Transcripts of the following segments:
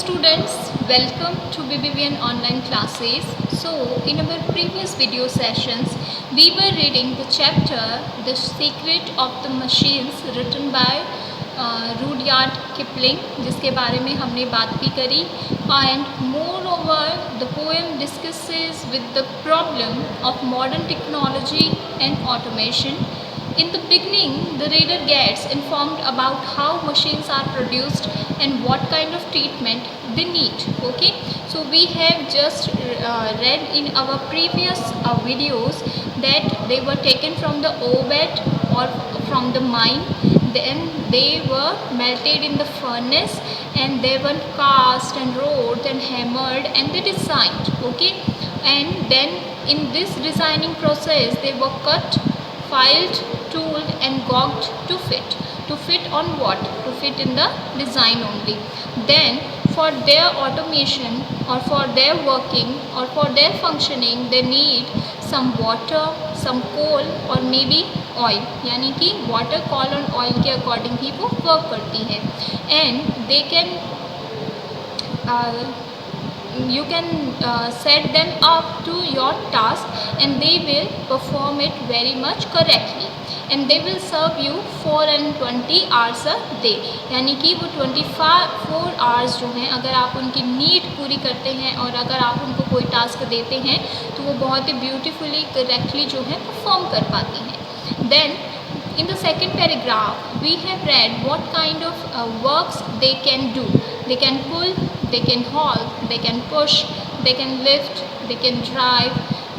students, welcome to BBVN online classes. So in our previous video sessions we were reading the chapter The Secret of the Machines written by Rudyard Kipling, जिसके बारे में हमने बात भी करी. And moreover the poem discusses with the problem of modern technology and automation. In the beginning, the reader gets informed about how machines are produced and what kind of treatment they need. Okay, so we have just read in our previous videos that they were taken from the ore or from the mine. Then they were melted in the furnace and they were cast and wrought and hammered and they designed. Okay, and then in this designing process they were cut, filed, tooled and gouged to fit. To fit on what? To fit in the design only. Then for their automation or for their working or for their functioning they need some water, some coal or maybe oil. यानी कि water, coal और oil के according ही वो work करती है. And they can you can set them up to your task and they will perform it very much correctly and they will serve you 420 hours a day. यानी कि वो 24 hours जो हैं अगर आप उनकी नीड पूरी करते हैं और अगर आप उनको कोई टास्क देते हैं तो वो बहुत ही ब्यूटीफुली करेक्टली जो है परफॉर्म कर पाती हैं. Then in the second paragraph we have read what kind of works they can do. They can pull, they can haul, they can push, they can lift, they can drive,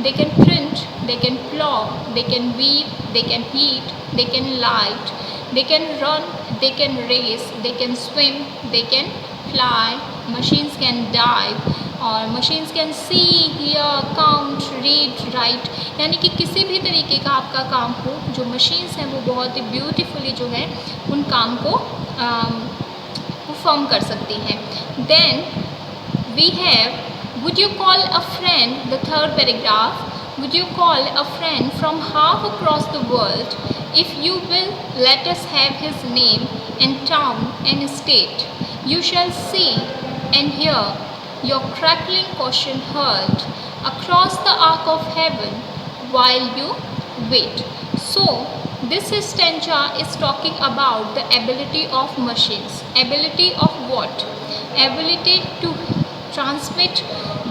they can print, they can plow, they can weave, they can heat, they can light, they can run, they can race, they can swim, they can fly. Machines can dive और machines can see, hear, count, read, write. यानी कि किसी भी तरीके का आपका काम हो जो machines हैं वो बहुत ही beautifully जो है उन काम को परफॉर्म कर सकती हैं. Then we have, would you call a friend, the third paragraph, would you call a friend from half across the world? If you will, let us have his name and town and state. You shall see and hear your crackling caution heard across the arc of heaven while you wait. So this stanza is talking about the ability of machines. Ability of what? Ability to transmit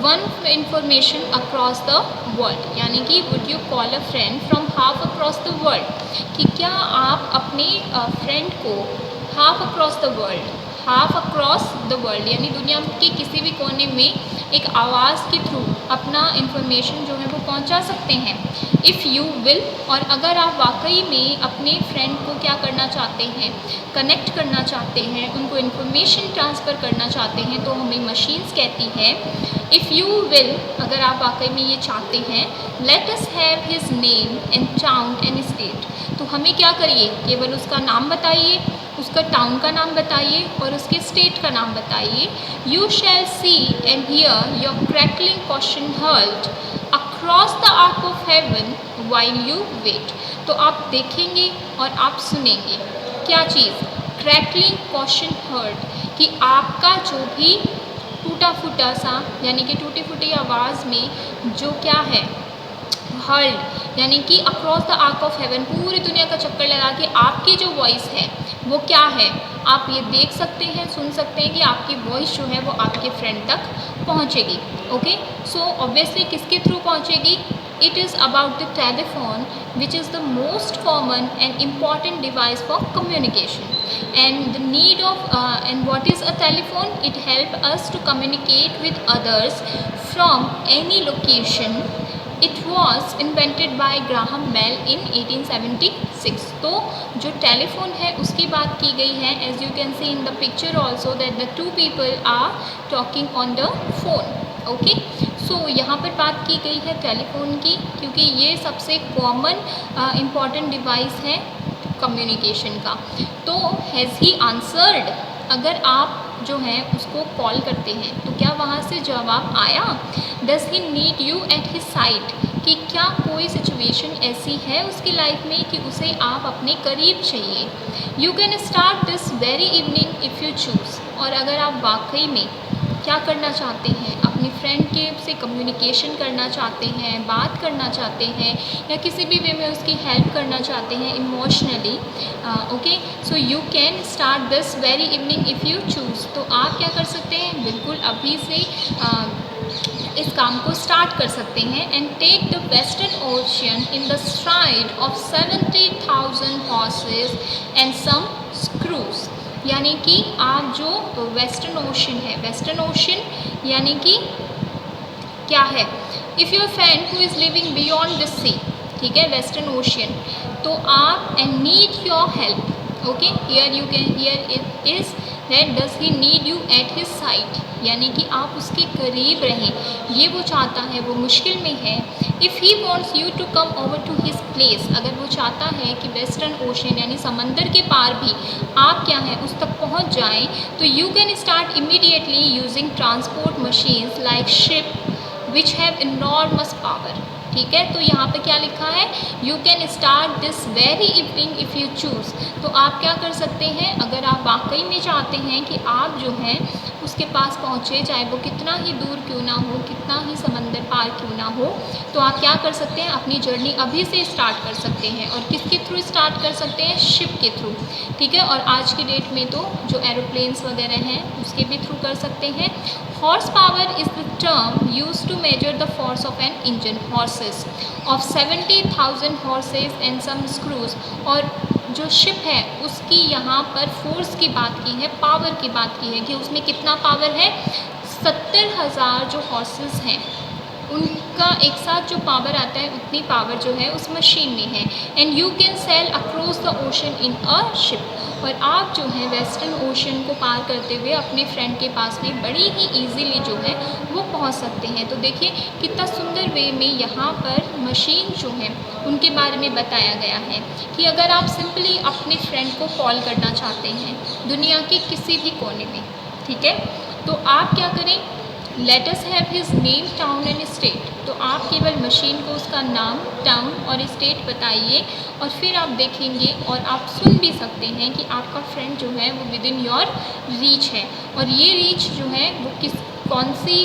one information across the world. यानी कि would you call a friend from half across the world? कि क्या आप अपने friend को half across the world, half across the world यानी दुनिया के किसी भी कोने में एक आवाज़ के थ्रू अपना इंफॉर्मेशन जो है वो पहुंचा सकते हैं. इफ़ यू विल, और अगर आप वाकई में अपने फ्रेंड को क्या करना चाहते हैं, कनेक्ट करना चाहते हैं, उनको इन्फॉर्मेशन ट्रांसफ़र करना चाहते हैं तो हमें मशीन्स कहती हैं. इफ़ यू विल, अगर आप वाकई में ये चाहते हैं, let us have his name and town and state, तो हमें क्या करिए, केवल उसका नाम बताइए, उसका टाउन का नाम बताइए और उसके स्टेट का नाम बताइए. You shall see and hear your crackling question heard across the arc of heaven while you wait, तो आप देखेंगे और आप सुनेंगे क्या चीज़, क्रैकलिंग क्वेश्चन हर्ड, कि आपका जो भी टूटा फूटा सा यानी कि टूटी फूटी आवाज़ में जो क्या है हर्ड, यानी कि across the arc of haven, पूरी दुनिया का चक्कर लगा के आपकी जो वॉइस है वो क्या है, आप ये देख सकते हैं, सुन सकते हैं कि आपकी वॉइस जो है वो आपके फ्रेंड तक पहुंचेगी. ओके, सो ऑब्वियसली किसके थ्रू पहुंचेगी, it is about the telephone which is the most common and important device for communication. And the need of and what is a telephone? It helps us to communicate with others from any location. It was invented by Graham Bell in 1876. तो जो telephone है उसकी बात की गई है. As you can see in the picture also that the two people are talking on the phone. Okay, so यहाँ पर बात की गई है टेलीफोन की क्योंकि ये सबसे कॉमन इम्पॉर्टेंट डिवाइस है कम्युनिकेशन का. तो हैज़ ही आंसर्ड, अगर आप जो है उसको कॉल करते हैं तो क्या वहाँ से जवाब आया. Does he need you at his side, कि क्या कोई सिचुएशन ऐसी है उसकी लाइफ में कि उसे आप अपने करीब चाहिए. You can start this very evening if you choose, और अगर आप वाकई में क्या करना चाहते हैं, अपनी फ्रेंड के से कम्युनिकेशन करना चाहते हैं, बात करना चाहते हैं, या किसी भी वे में उसकी हेल्प करना चाहते हैं emotionally. Okay, so you can start this very evening if you choose. तो आप क्या कर सकते हैं, बिल्कुल अभी से इस काम को स्टार्ट कर सकते हैं। And take the western ocean in the stride of 70,000 horses and some screws. यानी कि आप जो वेस्टर्न ओशन है, वेस्टर्न ओशन यानी कि क्या है, if your friend who is living beyond this sea, ठीक है, वेस्टर्न ओशियन, तो आप and need your help. Okay, here you can, here it is that does he need you at his side, यानी कि आप उसके करीब रहें, ये वो चाहता है, वो मुश्किल में है। If he wants you to come over to his place, अगर वो चाहता है कि वेस्टर्न ओशन यानी समंदर के पार भी आप क्या है उस तक पहुंच जाएं, तो you can start immediately using transport machines like ship which have enormous power. ठीक है, तो यहाँ पे क्या लिखा है, you can start this very evening if you choose. तो आप क्या कर सकते हैं, अगर आप वाकई में चाहते हैं कि आप जो हैं उसके पास पहुँचे, चाहे वो कितना ही दूर क्यों ना हो, कितना ही समंदर पार क्यों ना हो, तो आप क्या कर सकते हैं, अपनी जर्नी अभी से स्टार्ट कर सकते हैं। और किसके थ्रू स्टार्ट कर सकते हैं, शिप के थ्रू। ठीक है, और आज की डेट में तो जो एरोप्लेन्स वगैरह हैं उसके भी थ्रू कर सकते हैं। Horse power is the term use to measure the force of an engine. Horses of 70,000 horses and some screws. और जो शिप है उसकी यहाँ पर फोर्स की बात की है, पावर की बात की है कि उसमें कितना पावर है, 70,000 जो हॉर्सेस हैं उनका एक साथ जो पावर आता है उतनी पावर जो है उस मशीन में है। And you can sell across the ocean in a ship. और आप जो है वेस्टर्न ओशन को पार करते हुए अपने फ्रेंड के पास में बड़ी ही ईजीली जो है वो पहुंच सकते हैं। तो देखिए कितना सुंदर वे में यहाँ पर मशीन जो है उनके बारे में बताया गया है कि अगर आप सिंपली अपने फ्रेंड को कॉल करना चाहते हैं दुनिया के किसी भी कोने में, ठीक है, तो आप क्या करें, let us have his name, town and state. तो आप केवल मशीन को उसका नाम, टाउन और स्टेट बताइए और फिर आप देखेंगे और आप सुन भी सकते हैं कि आपका फ्रेंड जो है वो विद इन योर रीच है। और ये रीच जो है वो कौन सी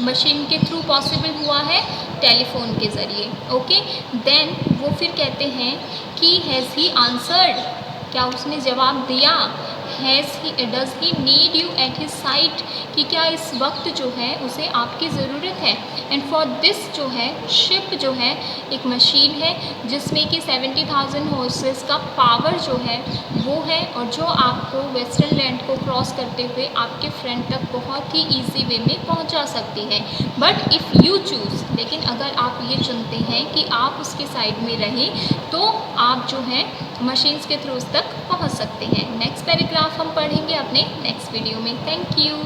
मशीन के थ्रू पॉसिबल हुआ है, टेलीफोन के ज़रिए। ओके, देन वो फिर कहते हैं कि हैज़ ही आंसर्ड, क्या उसने जवाब दिया, does he need you at his side, कि क्या इस वक्त जो है उसे आपकी ज़रूरत है। एंड फॉर दिस जो है शिप जो है एक मशीन है जिसमें कि 70,000 हॉर्सेस का पावर जो है वो है, और जो आपको वेस्टर्न लैंड को क्रॉस करते हुए आपके फ्रेंड तक बहुत ही ईजी वे में पहुंचा सकती है। बट इफ़ यू चूज़, लेकिन अगर आप ये चुनते हैं कि आप उसके साइड में रहें तो आप जो है मशीन्स के थ्रू उस तक पहुंच सकते हैं। नेक्स्ट पैराग्राफ हम पढ़ेंगे अपने नेक्स्ट वीडियो में। Thank you.